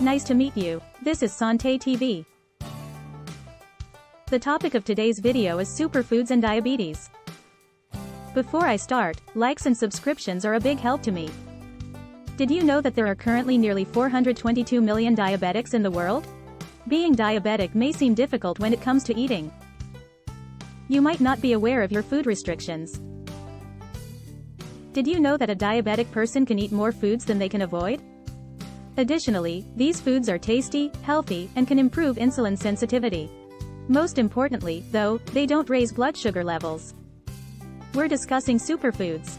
Nice to meet you. This is Santé TV. The topic of today's video is superfoods and diabetes. Before I start, likes and subscriptions are a big help to me. Did you know that there are currently nearly 422 million diabetics in the world? Being diabetic may seem difficult when it comes to eating. You might not be aware of your food restrictions. Did you know that a diabetic person can eat more foods than they can avoid? Additionally, these foods are tasty, healthy, and can improve insulin sensitivity. Most importantly, though, they don't raise blood sugar levels. We're discussing superfoods.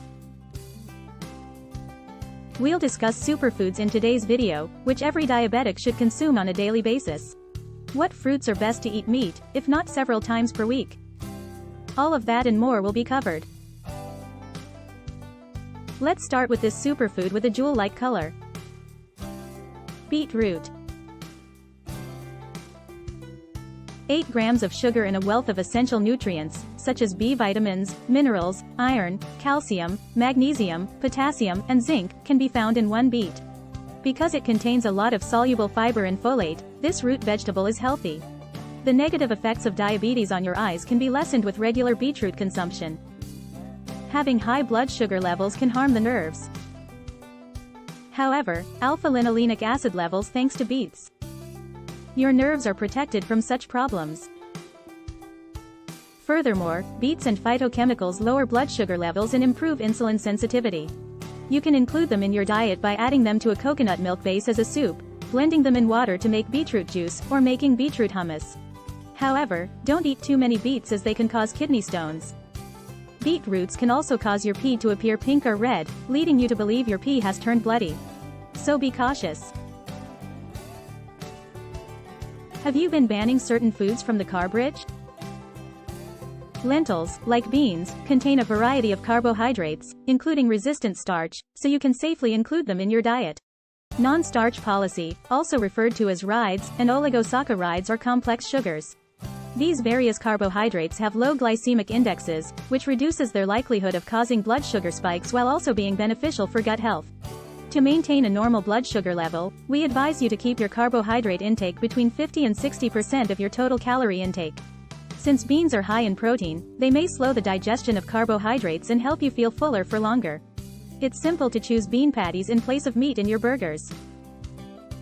We'll discuss superfoods in today's video, which every diabetic should consume on a daily basis. What fruits are best to eat meat, if not several times per week? All of that and more will be covered. Let's start with this superfood with a jewel-like color. Beetroot. 8 grams of sugar and a wealth of essential nutrients, such as B vitamins, minerals, iron, calcium, magnesium, potassium, and zinc, can be found in one beet. Because it contains a lot of soluble fiber and folate, this root vegetable is healthy. The negative effects of diabetes on your eyes can be lessened with regular beetroot consumption. Having high blood sugar levels can harm the nerves. However, alpha-linolenic acid levels thanks to beets. Your nerves are protected from such problems. Furthermore, beets and phytochemicals lower blood sugar levels and improve insulin sensitivity. You can include them in your diet by adding them to a coconut milk base as a soup, blending them in water to make beetroot juice, or making beetroot hummus. However, don't eat too many beets as they can cause kidney stones. Beet roots can also cause your pee to appear pink or red, leading you to believe your pee has turned bloody. So be cautious. Have you been banning certain foods from the carb rich? Lentils, like beans, contain a variety of carbohydrates, including resistant starch, so you can safely include them in your diet. Non-starch policy, also referred to as rides, and oligosaccharides are complex sugars. These various carbohydrates have low glycemic indexes, which reduces their likelihood of causing blood sugar spikes while also being beneficial for gut health. To maintain a normal blood sugar level, we advise you to keep your carbohydrate intake between 50 and 60% of your total calorie intake. Since beans are high in protein, they may slow the digestion of carbohydrates and help you feel fuller for longer. It's simple to choose bean patties in place of meat in your burgers.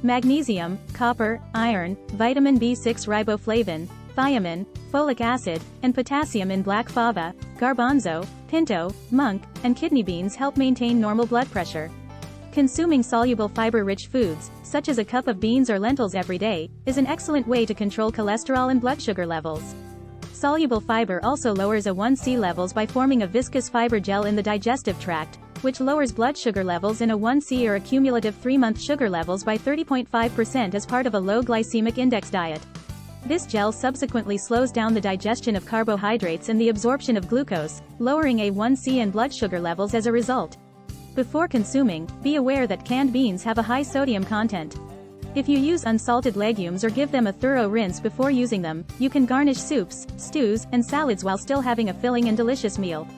Magnesium, copper, iron, vitamin B6 riboflavin, thiamine, folic acid, and potassium in black fava, garbanzo, pinto, monk, and kidney beans help maintain normal blood pressure. Consuming soluble fiber-rich foods, such as a cup of beans or lentils every day, is an excellent way to control cholesterol and blood sugar levels. Soluble fiber also lowers A1C levels by forming a viscous fiber gel in the digestive tract, which lowers blood sugar levels in A1C or a cumulative 3-month sugar levels by 30.5% as part of a low glycemic index diet. This gel subsequently slows down the digestion of carbohydrates and the absorption of glucose, lowering A1C and blood sugar levels as a result. Before consuming, be aware that canned beans have a high sodium content. If you use unsalted legumes or give them a thorough rinse before using them, you can garnish soups, stews, and salads while still having a filling and delicious meal.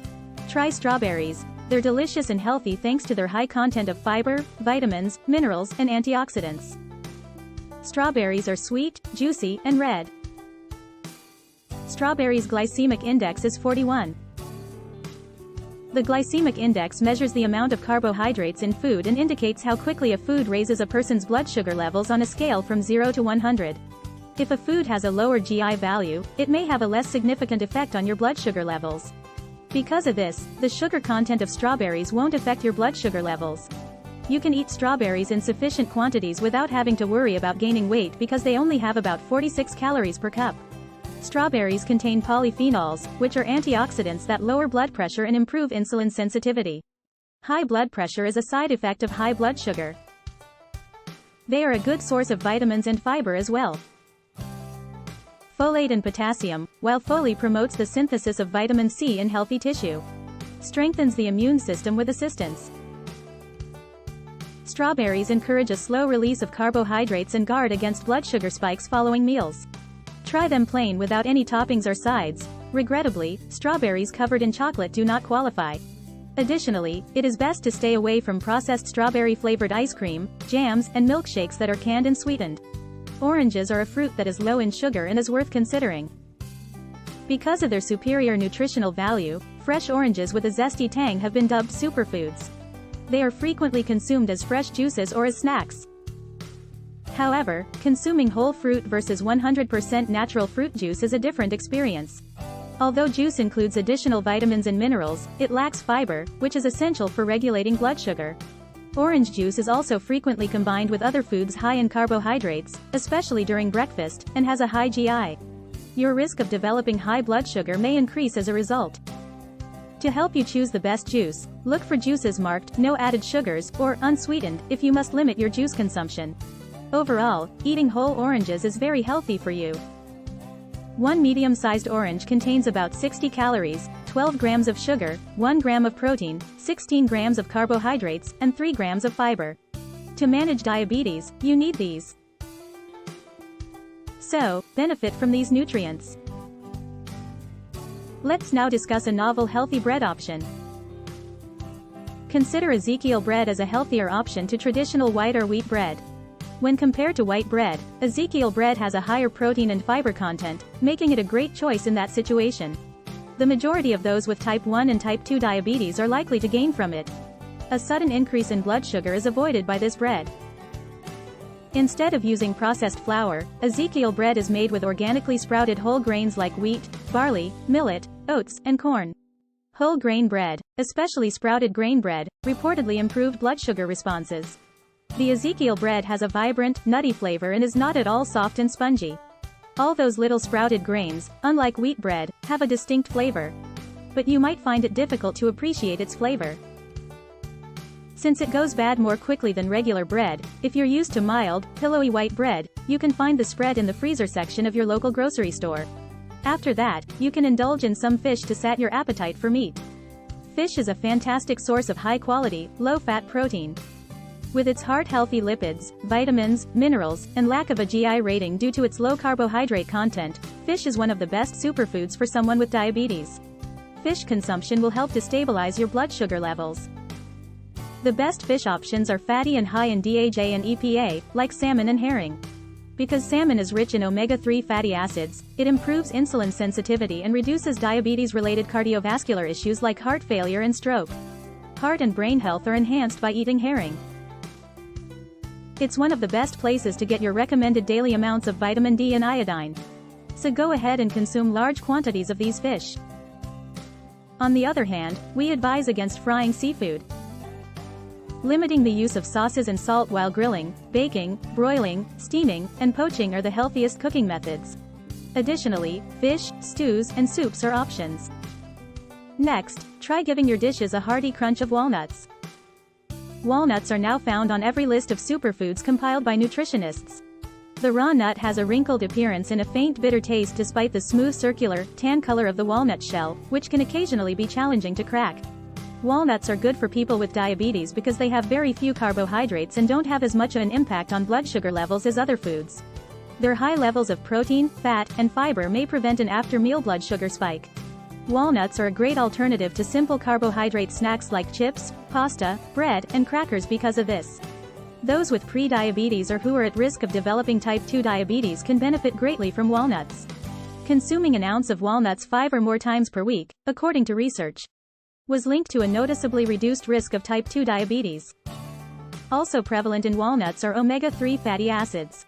Try strawberries. They're delicious and healthy thanks to their high content of fiber, vitamins, minerals, and antioxidants. Strawberries are sweet, juicy, and red. Strawberries' glycemic index is 41. The glycemic index measures the amount of carbohydrates in food and indicates how quickly a food raises a person's blood sugar levels on a scale from 0 to 100. If a food has a lower GI value, it may have a less significant effect on your blood sugar levels. Because of this, the sugar content of strawberries won't affect your blood sugar levels. You can eat strawberries in sufficient quantities without having to worry about gaining weight because they only have about 46 calories per cup. Strawberries contain polyphenols, which are antioxidants that lower blood pressure and improve insulin sensitivity. High blood pressure is a side effect of high blood sugar. They are a good source of vitamins and fiber as well. Folate and potassium, while folate promotes the synthesis of vitamin C in healthy tissue, strengthens the immune system with assistance. Strawberries encourage a slow release of carbohydrates and guard against blood sugar spikes following meals. Try them plain without any toppings or sides. Regrettably, strawberries covered in chocolate do not qualify. Additionally, it is best to stay away from processed strawberry-flavored ice cream, jams, and milkshakes that are canned and sweetened. Oranges are a fruit that is low in sugar and is worth considering. Because of their superior nutritional value, fresh oranges with a zesty tang have been dubbed superfoods. They are frequently consumed as fresh juices or as snacks. However, consuming whole fruit versus 100% natural fruit juice is a different experience. Although juice includes additional vitamins and minerals, it lacks fiber, which is essential for regulating blood sugar. Orange juice is also frequently combined with other foods high in carbohydrates, especially during breakfast, and has a high GI. Your risk of developing high blood sugar may increase as a result. To help you choose the best juice, look for juices marked "no added sugars" or "unsweetened" if you must limit your juice consumption. Overall, eating whole oranges is very healthy for you. One medium-sized orange contains about 60 calories, 12 grams of sugar, 1 gram of protein, 16 grams of carbohydrates, and 3 grams of fiber. To manage diabetes, you need these. So, benefit from these nutrients. Let's now discuss a novel healthy bread option. Consider Ezekiel bread as a healthier option to traditional white or wheat bread. When compared to white bread, Ezekiel bread has a higher protein and fiber content, making it a great choice in that situation. The majority of those with type 1 and type 2 diabetes are likely to gain from it. A sudden increase in blood sugar is avoided by this bread. Instead of using processed flour, Ezekiel bread is made with organically sprouted whole grains like wheat, barley, millet, oats, and corn. Whole grain bread, especially sprouted grain bread, reportedly improved blood sugar responses. The Ezekiel bread has a vibrant, nutty flavor and is not at all soft and spongy. All those little sprouted grains, unlike wheat bread, have a distinct flavor. But you might find it difficult to appreciate its flavor. Since it goes bad more quickly than regular bread, if you're used to mild, pillowy white bread, you can find the spread in the freezer section of your local grocery store. After that, you can indulge in some fish to sat your appetite for meat. Fish is a fantastic source of high-quality, low-fat protein. With its heart-healthy lipids, vitamins, minerals, and lack of a GI rating due to its low carbohydrate content, fish is one of the best superfoods for someone with diabetes. Fish consumption will help to stabilize your blood sugar levels. The best fish options are fatty and high in DHA and EPA, like salmon and herring. Because salmon is rich in omega-3 fatty acids, it improves insulin sensitivity and reduces diabetes-related cardiovascular issues like heart failure and stroke. Heart and brain health are enhanced by eating herring. It's one of the best places to get your recommended daily amounts of vitamin D and iodine. So go ahead and consume large quantities of these fish. On the other hand, we advise against frying seafood. Limiting the use of sauces and salt while grilling, baking, broiling, steaming, and poaching are the healthiest cooking methods. Additionally, fish, stews, and soups are options. Next, try giving your dishes a hearty crunch of walnuts. Walnuts are now found on every list of superfoods compiled by nutritionists. The raw nut has a wrinkled appearance and a faint bitter taste despite the smooth circular, tan color of the walnut shell, which can occasionally be challenging to crack. Walnuts are good for people with diabetes because they have very few carbohydrates and don't have as much of an impact on blood sugar levels as other foods. Their high levels of protein, fat, and fiber may prevent an after-meal blood sugar spike. Walnuts are a great alternative to simple carbohydrate snacks like chips, pasta, bread, and crackers because of this. Those with pre-diabetes or who are at risk of developing type 2 diabetes can benefit greatly from walnuts. Consuming an ounce of walnuts 5 or more times per week, according to research, was linked to a noticeably reduced risk of type 2 diabetes. Also prevalent in walnuts are omega-3 fatty acids.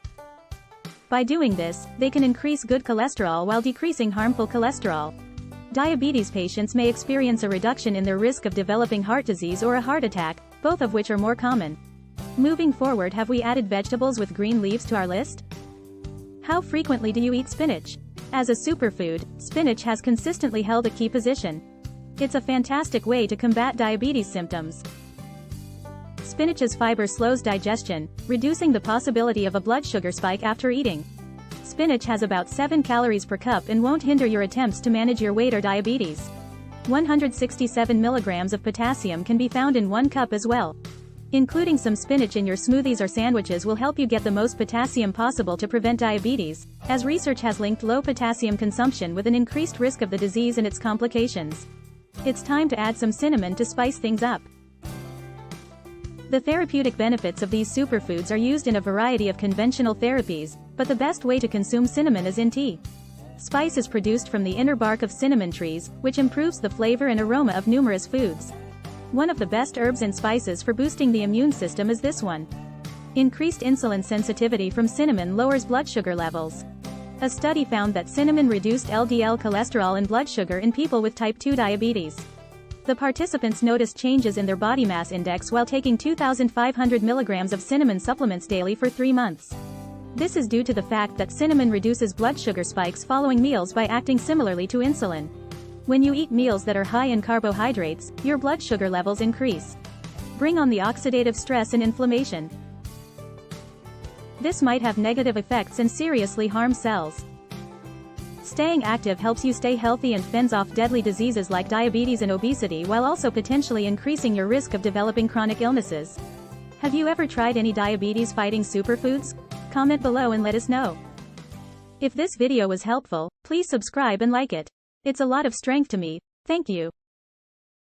By doing this, they can increase good cholesterol while decreasing harmful cholesterol. Diabetes patients may experience a reduction in their risk of developing heart disease or a heart attack, both of which are more common. Moving forward, have we added vegetables with green leaves to our list? How frequently do you eat spinach? As a superfood, spinach has consistently held a key position. It's a fantastic way to combat diabetes symptoms. Spinach's fiber slows digestion, reducing the possibility of a blood sugar spike after eating. Spinach has about 7 calories per cup and won't hinder your attempts to manage your weight or diabetes. 167 milligrams of potassium can be found in 1 cup as well. Including some spinach in your smoothies or sandwiches will help you get the most potassium possible to prevent diabetes, as research has linked low potassium consumption with an increased risk of the disease and its complications. It's time to add some cinnamon to spice things up. The therapeutic benefits of these superfoods are used in a variety of conventional therapies, but the best way to consume cinnamon is in tea. Spice is produced from the inner bark of cinnamon trees, which improves the flavor and aroma of numerous foods. One of the best herbs and spices for boosting the immune system is this one. Increased insulin sensitivity from cinnamon lowers blood sugar levels. A study found that cinnamon reduced LDL cholesterol and blood sugar in people with type 2 diabetes. The participants noticed changes in their body mass index while taking 2,500 milligrams of cinnamon supplements daily for 3 months. This is due to the fact that cinnamon reduces blood sugar spikes following meals by acting similarly to insulin. When you eat meals that are high in carbohydrates, your blood sugar levels increase. Bring on the oxidative stress and inflammation. This might have negative effects and seriously harm cells. Staying active helps you stay healthy and fends off deadly diseases like diabetes and obesity while also potentially increasing your risk of developing chronic illnesses. Have you ever tried any diabetes-fighting superfoods? Comment below and let us know. If this video was helpful, please subscribe and like it. It's a lot of strength to me. Thank you.